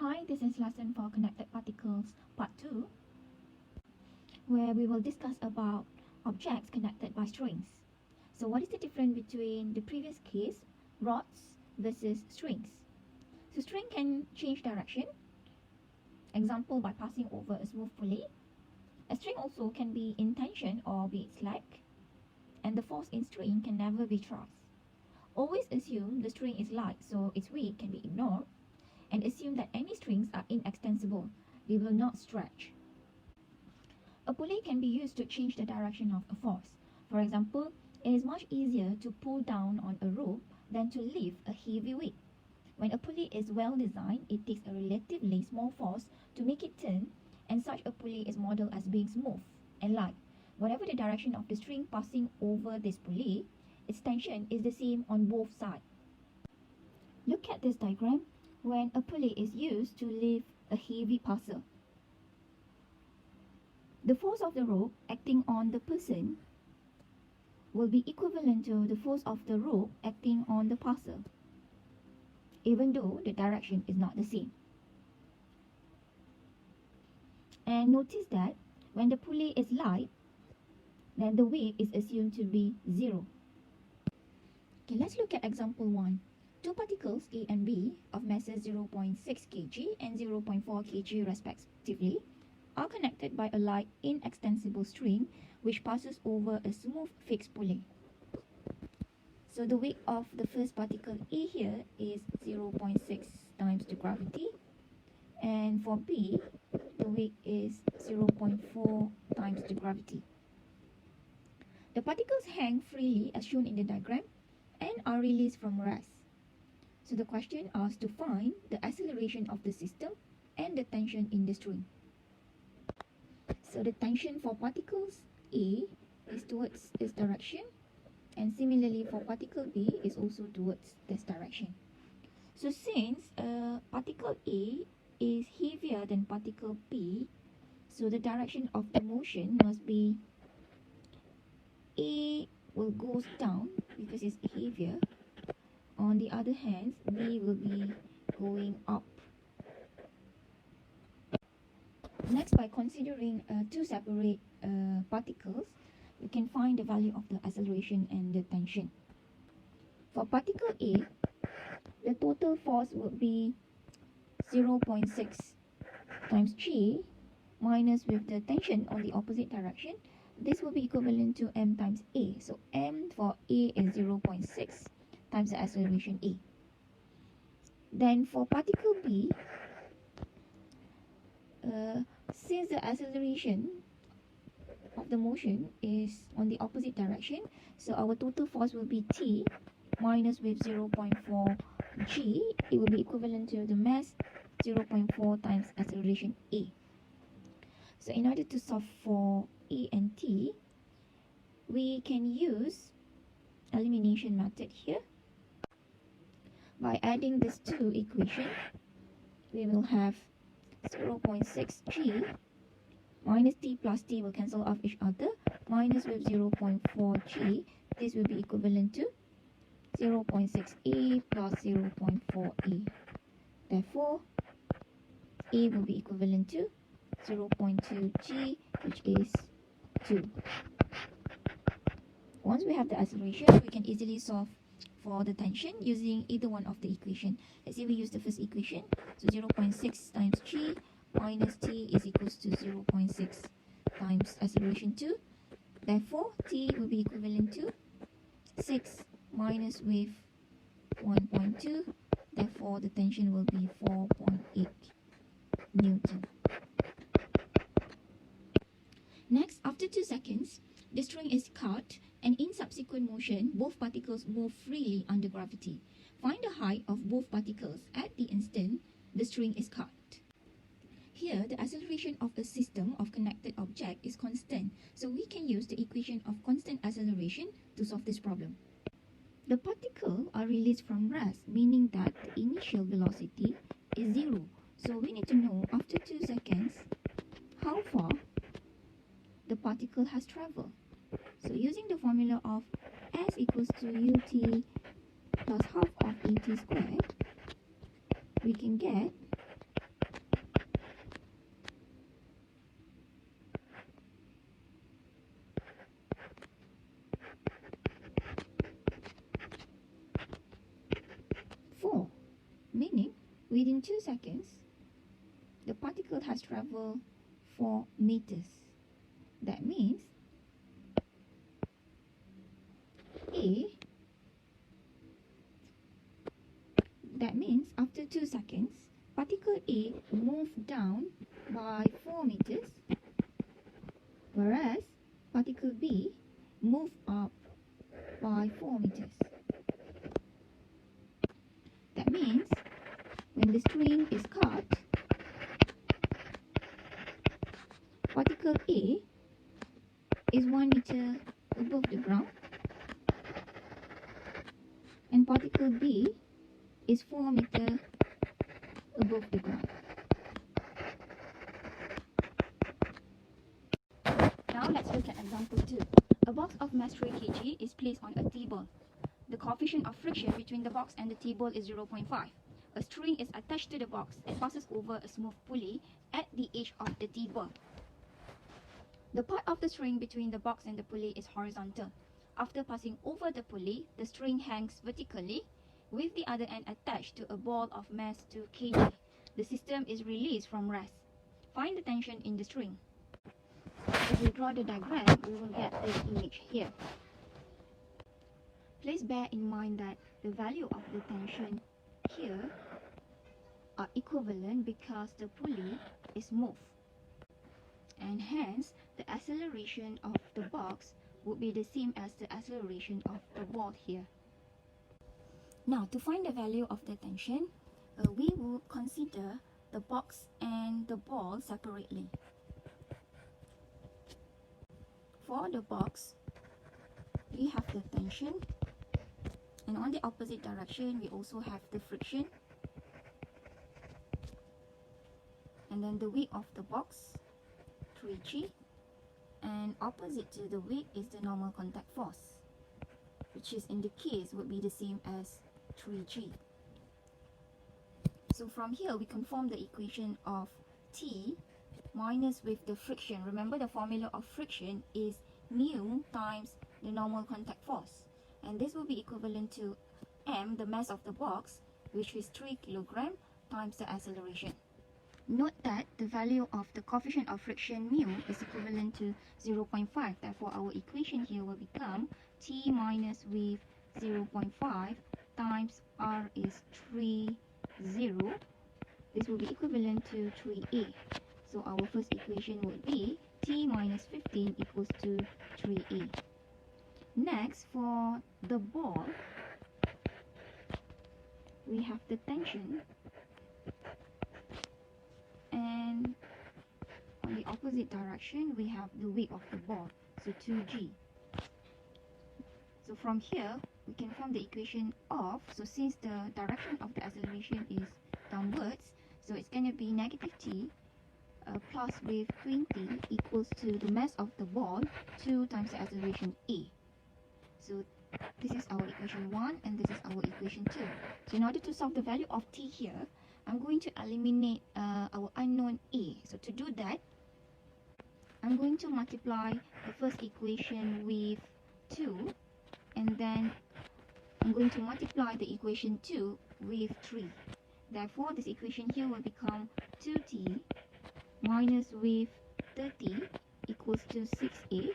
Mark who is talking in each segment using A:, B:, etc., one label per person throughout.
A: Hi, this is lesson for connected particles part 2, where we will discuss about objects connected by strings. So what is the difference between the previous case, rods versus strings? So string can change direction, example by passing over a smooth pulley. A string also can be in tension or be slack, and the force in string can never be traced. Always assume the string is light, so its weight can be ignored, and assume that any strings are inextensible, they will not stretch. A pulley can be used to change the direction of a force. For example, it is much easier to pull down on a rope than to lift a heavy weight. When a pulley is well designed, it takes a relatively small force to make it turn, and such a pulley is modeled as being smooth and light. Whatever the direction of the string passing over this pulley, its tension is the same on both sides. Look at this diagram. When a pulley is used to lift a heavy parcel, the force of the rope acting on the person will be equivalent to the force of the rope acting on the parcel, even though the direction is not the same. And notice that when the pulley is light, then the weight is assumed to be 0. Okay, let's look at example 1. Two particles A and B of masses 0.6 kg and 0.4 kg respectively are connected by a light inextensible string which passes over a smooth fixed pulley. So the weight of the first particle A here is 0.6 times the gravity, and for B the weight is 0.4 times the gravity. The particles hang freely as shown in the diagram and are released from rest. So the question asks to find the acceleration of the system and the tension in the string. So the tension for particles A is towards this direction, and similarly for particle B is also towards this direction. So since particle A is heavier than particle B, so the direction of the motion must be A will go down because it's heavier. On the other hand, B will be going up. Next, by considering two separate particles, we can find the value of the acceleration and the tension. For particle A, the total force would be 0.6 times g minus with the tension on the opposite direction. This will be equivalent to m times A. So m for A is 0.6 times the acceleration A. Then for particle B, since the acceleration of the motion is on the opposite direction, so our total force will be T minus with 0.4 g. It will be equivalent to the mass 0.4 times acceleration A. So in order to solve for A and T, we can use elimination method here. By adding these two equations, we will have 0.6 g minus t plus t will cancel off each other, minus with 0.4 g. This will be equivalent to 0.6 a plus 0.4 a. Therefore, a will be equivalent to 0.2 g, which is 2. Once we have the acceleration, we can easily solve for the tension using either one of the equation. Let's say we use the first equation. So 0.6 times g minus t is equals to 0.6 times acceleration 2. Therefore, t will be equivalent to 6 minus with 1.2. Therefore, the tension will be 4.8 Newton. Next, after 2 seconds, the string is cut, and in subsequent motion, both particles move freely under gravity. Find the height of both particles at the instant the string is cut. Here, the acceleration of a system of connected object is constant, so we can use the equation of constant acceleration to solve this problem. The particles are released from rest, meaning that the initial velocity is 0. So we need to know after 2 seconds how far the particle has traveled. So using the formula of s equals to ut plus half of at squared, we can get Within 2 seconds, the particle has traveled 4 meters. That means after 2 seconds, particle A moved down by 4 meters, whereas particle B moved up by 4 meters. That means when the string is cut, particle A is 1 meter above the ground and particle B is 4 meter above the ground. Now let's look at example 2. A box of mass 3 kg is placed on a table. The coefficient of friction between the box and the table is 0.5. A string is attached to the box and passes over a smooth pulley at the edge of the table. The part of the string between the box and the pulley is horizontal. After passing over the pulley, the string hangs vertically with the other end attached to a ball of mass 2 kg. The system is released from rest. Find the tension in the string. If we draw the diagram, we will get this image here. Please bear in mind that the value of the tension here are equivalent because the pulley is moved, and hence the acceleration of the box would be the same as the acceleration of the ball here. Now, to find the value of the tension, we will consider the box and the ball separately. For the box, we have the tension, and on the opposite direction we also have the friction, and then the width of the box 3g, and opposite to the width is the normal contact force, which is in the case would be the same as 3g. So from here we can form the equation of T minus with the friction. Remember, the formula of friction is mu times the normal contact force, and this will be equivalent to m, the mass of the box, which is 3 kg, times the acceleration. Note that the value of the coefficient of friction mu is equivalent to 0.5. Therefore, our equation here will become T minus with 0.5 times R is 3, 0. This will be equivalent to 3a. So our first equation would be T minus 15 equals to 3a. Next, for the ball, we have the tension, and on the opposite direction we have the weight of the ball, so 2g. So from here we can form the equation of, so since the direction of the acceleration is downwards, so it's going to be negative t plus with 20 equals to the mass of the ball 2 times the acceleration a. So this is our equation 1 and this is our equation 2. So in order to solve the value of t here, I'm going to eliminate our unknown a. So to do that, I'm going to multiply the first equation with 2, and then I'm going to multiply the equation 2 with 3. Therefore, this equation here will become 2t minus with 30 equals to 6a,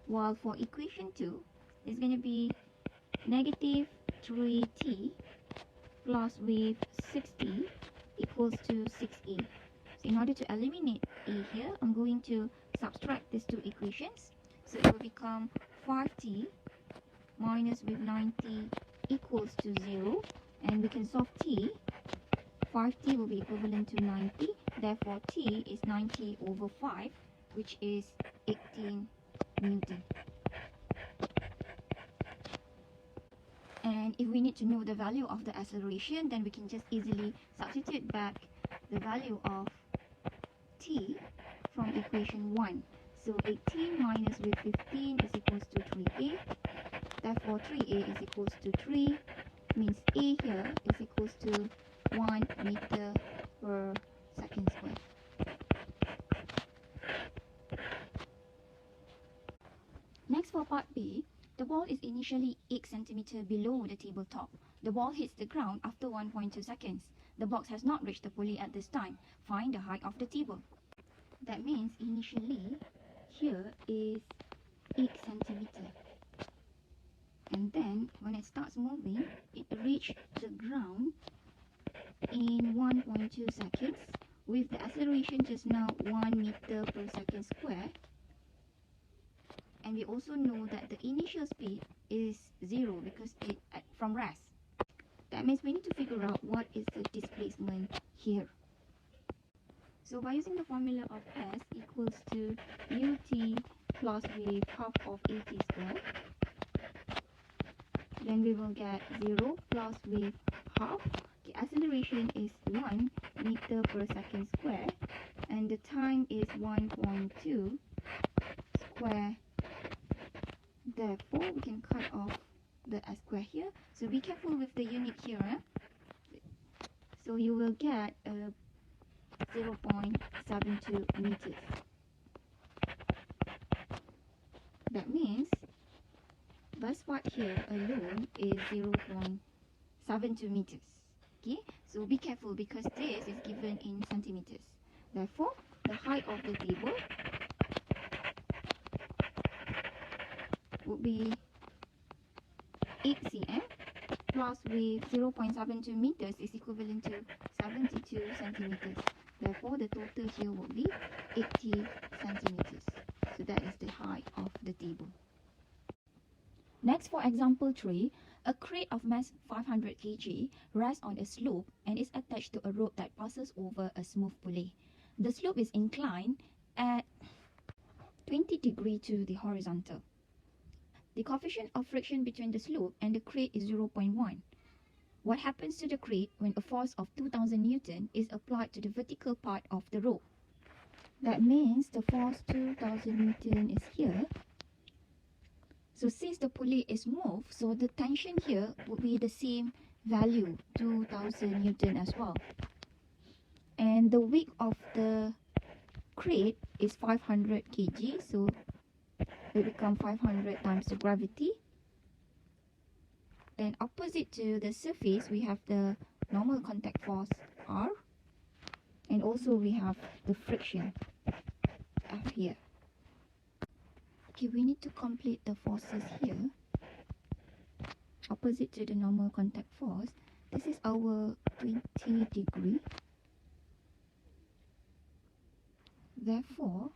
A: while for equation 2, it's going to be negative 3t plus with 60 equals to 6a. So in order to eliminate a here, I'm going to subtract these two equations. So it will become 5t minus with 90 equals to 0, and we can solve t. 5t will be equivalent to 90, therefore t is 90 over 5, which is 18 Newton. And if we need to know the value of the acceleration, then we can just easily substitute back the value of t from equation 1. So 18 minus with 15 is equals to 3a. Therefore 3a is equals to 3, means a here is equals to 1 meter per second square. Next, for part B, the ball is initially 8 cm below the tabletop. The ball hits the ground after 1.2 seconds. The box has not reached the pulley at this time. Find the height of the table. That means initially here is 8 centimeter. And then when it starts moving, it reached the ground in 1.2 seconds with the acceleration just now 1 meter per second square. And we also know that the initial speed is 0 because it from rest. That means we need to figure out what is the displacement here. So by using the formula of S equals to ut plus with half of at squared, then we will get 0 plus with half. The acceleration is 1 meter per second square and the time is 1.2 square. Therefore, we can cut off the S square here. So be careful with the unit here. So you will get 0.72 meters. That means this part here alone is 0.72 meters. Okay, so be careful because this is given in centimeters. Therefore, the height of the table would be 8 cm plus with 0.72 meters is equivalent to 72 centimeters. Therefore, the total here would be 80 centimeters. So that is the height of the table. Next, for example 3, a crate of mass 500 kg rests on a slope and is attached to a rope that passes over a smooth pulley. The slope is inclined at 20 degrees to the horizontal. The coefficient of friction between the slope and the crate is 0.1. What happens to the crate when a force of 2000 Newton is applied to the vertical part of the rope? That means the force 2000 Newton is here. So since the pulley is moved, so the tension here would be the same value, 2000 Newton as well. And the weight of the crate is 500 kg, so it becomes 500 times the gravity. Then opposite to the surface, we have the normal contact force R. And also we have the friction F here. Okay, we need to complete the forces here. Opposite to the normal contact force, this is our 20 degree. Therefore,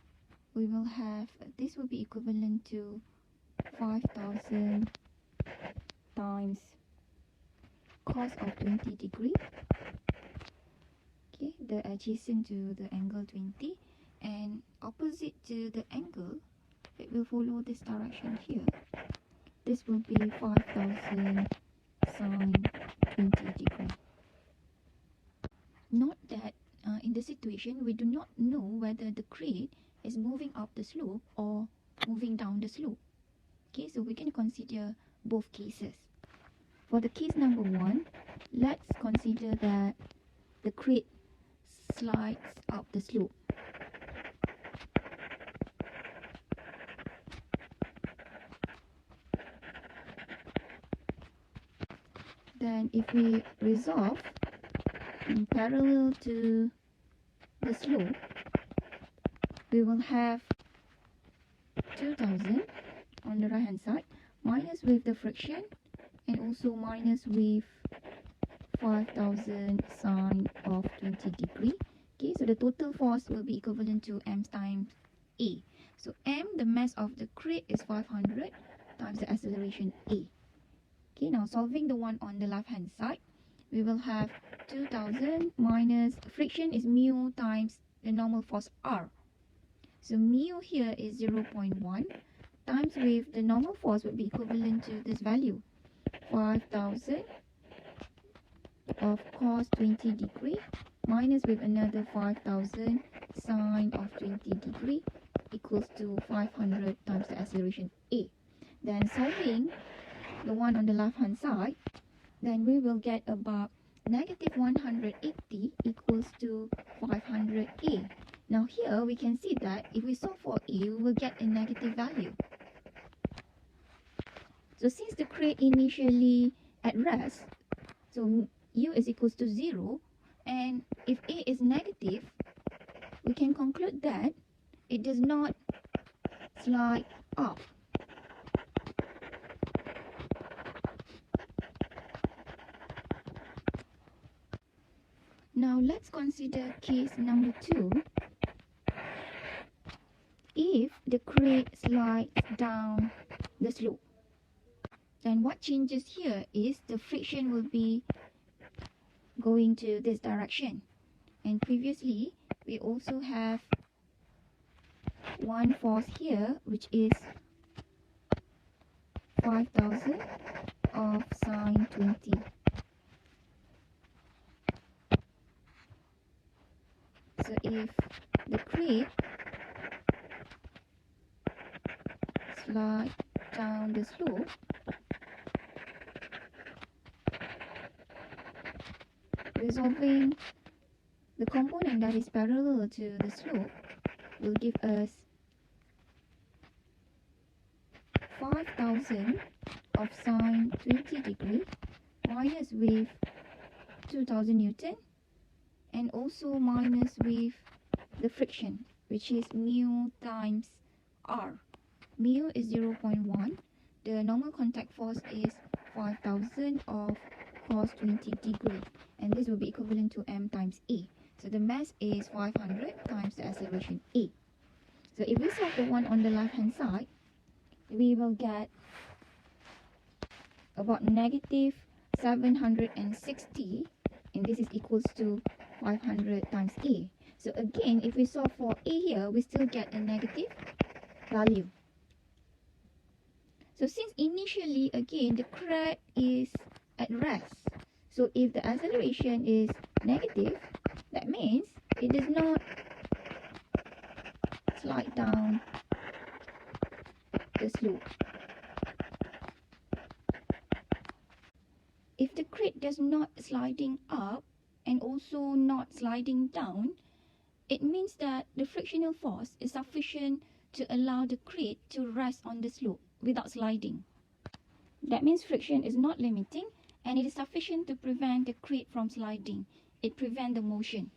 A: we will have, this will be equivalent to 5000 times cos of 20 degree. Okay, the adjacent to the angle 20 and opposite to the angle, it will follow this direction here. This will be 5000 sine 20 degree. Note that in the situation, we do not know whether the crate is moving up the slope or moving down the slope. Okay, so we can consider both cases. For the case number 1, let's consider that the crate slides up the slope. Then if we resolve in parallel to the slope, we will have 2000 on the right hand side minus with the friction and also minus with 5000 sine of 20 degree. Okay, so the total force will be equivalent to m times a. So m, the mass of the crate, is 500 times the acceleration a. Okay, now solving the one on the left hand side, we will have 2000 minus friction is mu times the normal force R. So mu here is 0.1 times with the normal force would be equivalent to this value, 5000 of cos 20 degree minus with another 5000 sine of 20 degree equals to 500 times the acceleration a. Then solving the one on the left hand side, then we will get about negative 180 equals to 500a. Now here we can see that if we solve for a, we will get a negative value. So since the crate initially at rest, so u is equals to 0, And if A is negative, we can conclude that it does not slide up. Now let's consider case number 2. If the crate slides down the slope, then what changes here is the friction will be going to this direction. And previously, we also have one force here, which is 5,000 of sine 20. So if the crate slides down the slope, resolving the component that is parallel to the slope will give us 5,000 of sine 20 degree minus with 2,000 Newton, and also minus with the friction, which is mu times R. Mu is 0.1. The normal contact force is 5,000 of cos 20 degree, and this will be equivalent to m times A. So the mass is 500 times the acceleration A. So if we solve the one on the left hand side, we will get about negative 760, and this is equals to 500 times A. So again, if we solve for A here, we still get a negative value. So since initially, again, the crate is at rest, so if the acceleration is negative, that means it does not slide down the slope. If the crate does not sliding up and also not sliding down, it means that the frictional force is sufficient to allow the crate to rest on the slope without sliding. That means friction is not limiting, and it is sufficient to prevent the crate from sliding. It prevents the motion.